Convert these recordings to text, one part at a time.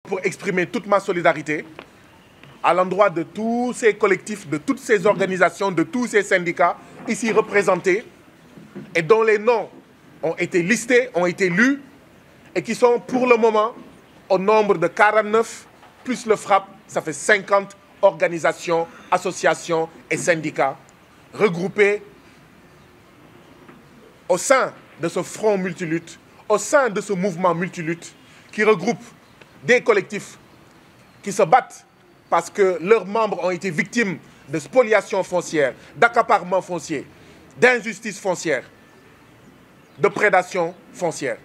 pour exprimer toute ma solidarité à l'endroit de tous ces collectifs, de toutes ces organisations, de tous ces syndicats ici représentés et dont les noms ont été listés, ont été lus et qui sont pour le moment au nombre de 49, plus le FRAPP, ça fait 50 organisations, associations et syndicats regroupés au sein de ce front multilutte, au sein de ce mouvement multilutte qui regroupe des collectifs qui se battent parce que leurs membres ont été victimes de spoliation foncière, d'accaparement foncier, d'injustice foncière, de prédation foncière.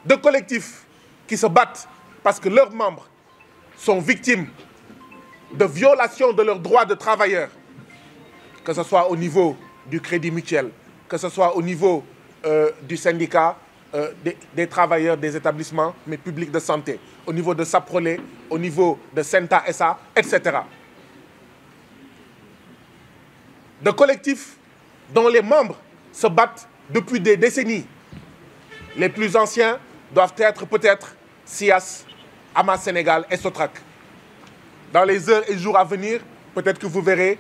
De collectifs qui se battent parce que leurs membres sont victimes de violations de leurs droits de travailleurs, que ce soit au niveau du Crédit Mutuel, que ce soit au niveau du syndicat des travailleurs des établissements mais publics de santé, au niveau de Saprolé, au niveau de Senta SA, etc. De collectifs dont les membres se battent depuis des décennies. Les plus anciens doivent être peut-être SIAS, Ama Sénégal et Sotrac. Dans les heures et jours à venir, peut-être que vous verrez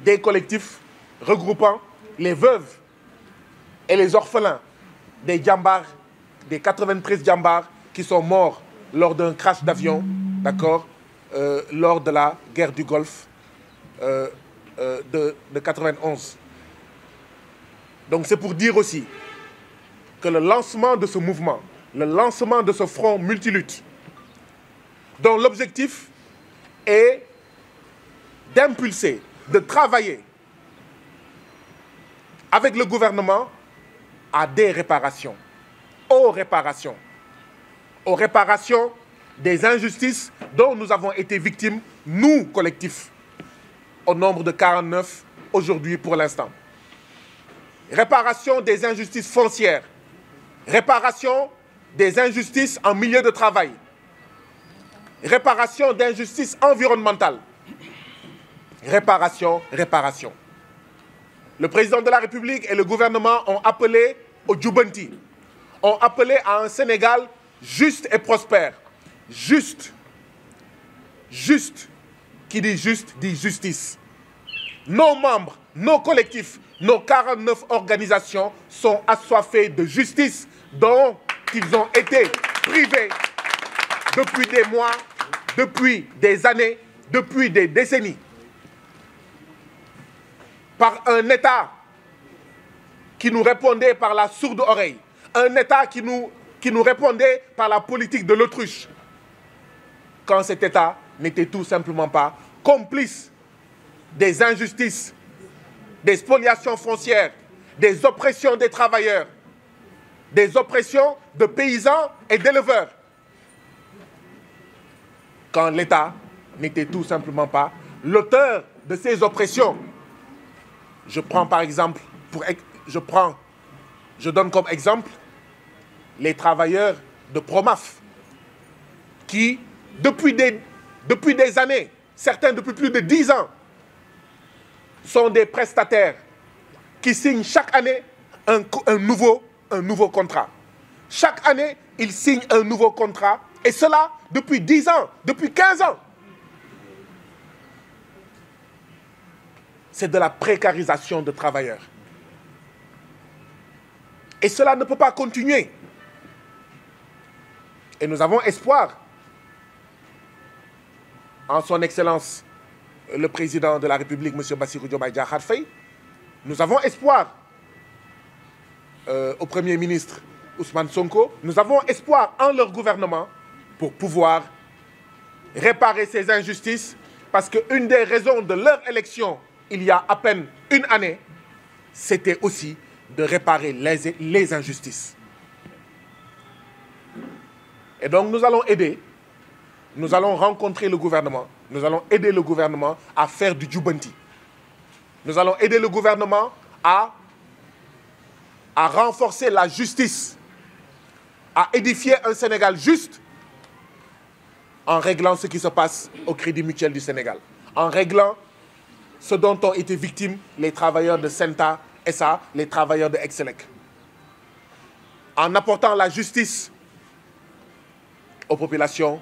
des collectifs regroupant les veuves et les orphelins des djambars, des 93 djambars qui sont morts lors d'un crash d'avion, d'accord, lors de la guerre du Golfe de 91. Donc c'est pour dire aussi que le lancement de ce mouvement, le lancement de ce front multilutte, dont l'objectif est d'impulser, de travailler avec le gouvernement à des réparations, aux réparations des injustices dont nous avons été victimes, nous, collectifs, au nombre de 49 aujourd'hui pour l'instant. Réparation des injustices foncières, réparation des injustices en milieu de travail, réparation d'injustices environnementales, réparation. Le président de la République et le gouvernement ont appelé au Djoubanti, ont appelé à un Sénégal juste et prospère. Juste. Qui dit juste, dit justice. Nos membres, nos collectifs, nos 49 organisations sont assoiffés de justice dont ils ont été privés depuis des mois, depuis des années, depuis des décennies. Par un État qui nous répondait par la sourde oreille, un État qui nous répondait par la politique de l'autruche, quand cet État n'était tout simplement pas complice des injustices, des spoliations foncières, des oppressions des travailleurs, des oppressions de paysans et d'éleveurs, quand l'État n'était tout simplement pas l'auteur de ces oppressions. Je prends par exemple, je donne comme exemple les travailleurs de Promaf qui, depuis des années, certains depuis plus de 10 ans, sont des prestataires qui signent chaque année un nouveau contrat. Chaque année, ils signent un nouveau contrat, et cela depuis 10 ans, depuis 15 ans. C'est de la précarisation de travailleurs. Et cela ne peut pas continuer. Et nous avons espoir en son Excellence le Président de la République, M. Bassirou Diomaye Diakhar Faye. Nous avons espoir au Premier ministre Ousmane Sonko. Nous avons espoir en leur gouvernement pour pouvoir réparer ces injustices, parce qu'une des raisons de leur élection il y a à peine une année, c'était aussi de réparer les injustices. Et donc nous allons aider, nous allons rencontrer le gouvernement, nous allons aider le gouvernement à faire du Djoubanti. Nous allons aider le gouvernement à renforcer la justice, à édifier un Sénégal juste, en réglant ce qui se passe au Crédit Mutuel du Sénégal, en réglant ce dont ont été victimes les travailleurs de Senta SA, les travailleurs de Excelec, en apportant la justice aux populations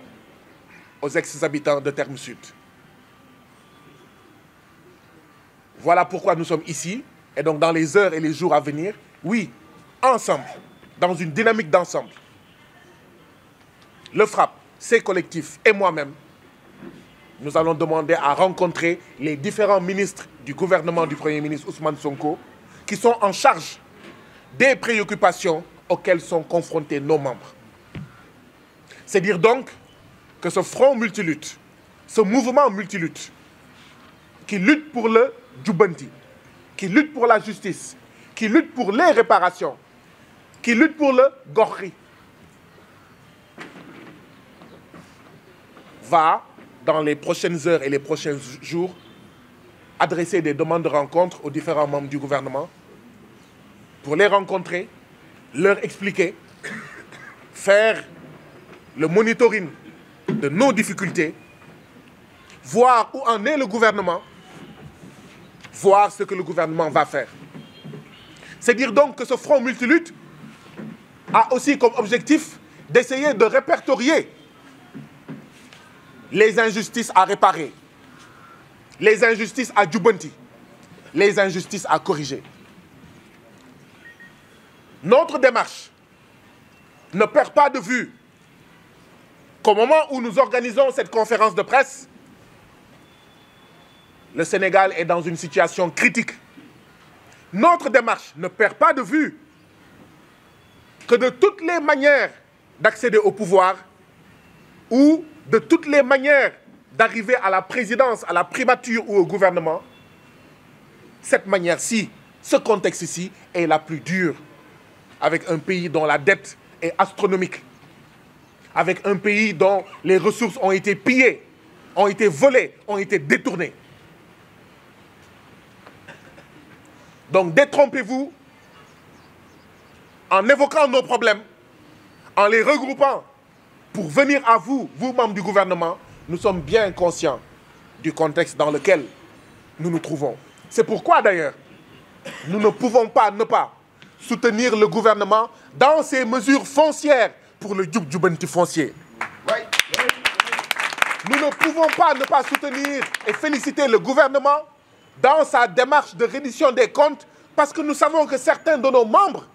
aux ex-habitants de Terme Sud. Voilà pourquoi nous sommes ici, et donc dans les heures et les jours à venir, oui, ensemble, dans une dynamique d'ensemble. Le FRAPP, ses collectifs et moi-même, nous allons demander à rencontrer les différents ministres du gouvernement du Premier ministre Ousmane Sonko qui sont en charge des préoccupations auxquelles sont confrontés nos membres. C'est dire donc que ce front multilutte, ce mouvement multilutte, qui lutte pour le Djubanti, qui lutte pour la justice, qui lutte pour les réparations, qui lutte pour le Gorri, va, dans les prochaines heures et les prochains jours, adresser des demandes de rencontre aux différents membres du gouvernement pour les rencontrer, leur expliquer, faire le monitoring de nos difficultés, voir où en est le gouvernement, voir ce que le gouvernement va faire. C'est dire donc que ce front multilutte a aussi comme objectif d'essayer de répertorier les injustices à réparer, les injustices à Djubanti, les injustices à corriger. Notre démarche ne perd pas de vue qu'au moment où nous organisons cette conférence de presse, le Sénégal est dans une situation critique. Notre démarche ne perd pas de vue que de toutes les manières d'accéder au pouvoir ou de toutes les manières d'arriver à la présidence, à la primature ou au gouvernement, cette manière-ci, ce contexte-ci est la plus dure, avec un pays dont la dette est astronomique, avec un pays dont les ressources ont été pillées, ont été volées, ont été détournées. Donc détrompez-vous en évoquant nos problèmes, en les regroupant pour venir à vous, vous membres du gouvernement. Nous sommes bien conscients du contexte dans lequel nous nous trouvons. C'est pourquoi d'ailleurs, nous ne pouvons pas ne pas soutenir le gouvernement dans ses mesures foncières pour le Djubanti foncier. Nous ne pouvons pas ne pas soutenir et féliciter le gouvernement dans sa démarche de reddition des comptes, parce que nous savons que certains de nos membres,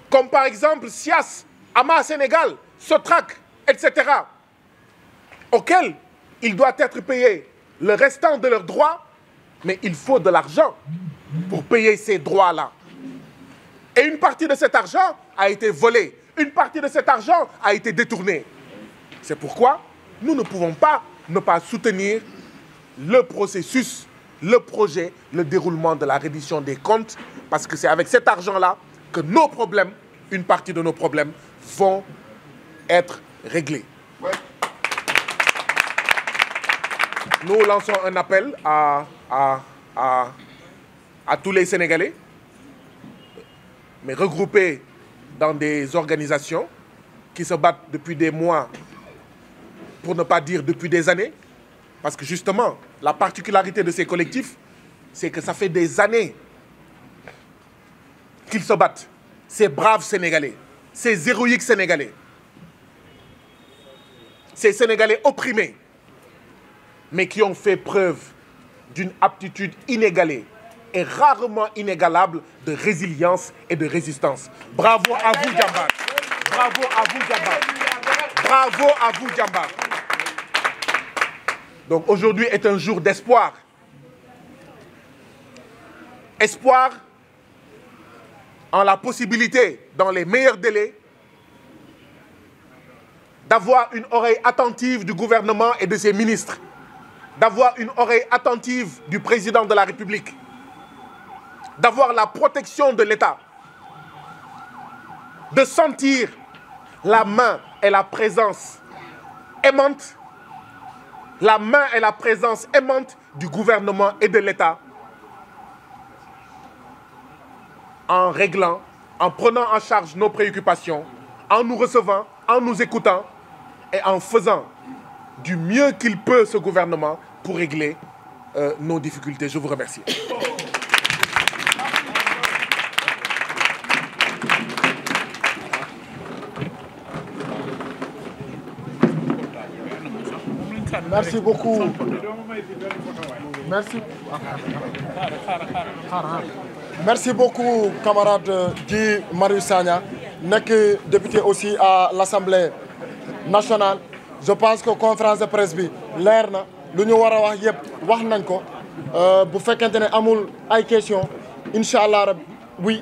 comme par exemple SIAS, AMA Sénégal, Sotrac, etc., auxquels il doit être payé le restant de leurs droits, mais il faut de l'argent pour payer ces droits-là. Et une partie de cet argent a été volée, une partie de cet argent a été détournée. C'est pourquoi nous ne pouvons pas ne pas soutenir le processus, le projet, le déroulement de la reddition des comptes, parce que c'est avec cet argent-là que nos problèmes, une partie de nos problèmes, vont être réglés. Ouais. Nous lançons un appel à tous les Sénégalais, mais regroupés dans des organisations qui se battent depuis des mois, pour ne pas dire depuis des années, parce que justement, la particularité de ces collectifs, c'est que ça fait des années qu'ils se battent. Ces braves Sénégalais, ces héroïques Sénégalais, ces Sénégalais opprimés, mais qui ont fait preuve d'une aptitude inégalée et rarement inégalable de résilience et de résistance. Bravo à vous, Djambar. Bravo à vous, Djambar. Bravo à vous, Djambar. Donc aujourd'hui est un jour d'espoir. Espoir en la possibilité, dans les meilleurs délais, d'avoir une oreille attentive du gouvernement et de ses ministres, d'avoir une oreille attentive du président de la République, d'avoir la protection de l'État, de sentir la main et la présence aimante, la main et la présence aimante du gouvernement et de l'État en réglant, en prenant en charge nos préoccupations, en nous recevant, en nous écoutant et en faisant du mieux qu'il peut ce gouvernement pour régler nos difficultés. Je vous remercie. Merci beaucoup. Merci beaucoup, camarade Guy Marius Sagna, député aussi à l'Assemblée nationale. Je pense que la conférence de presse bi leer na lu ñu war a wax yëpp wax nañ ko bu fekkente ne amul ay questions incha allah oui.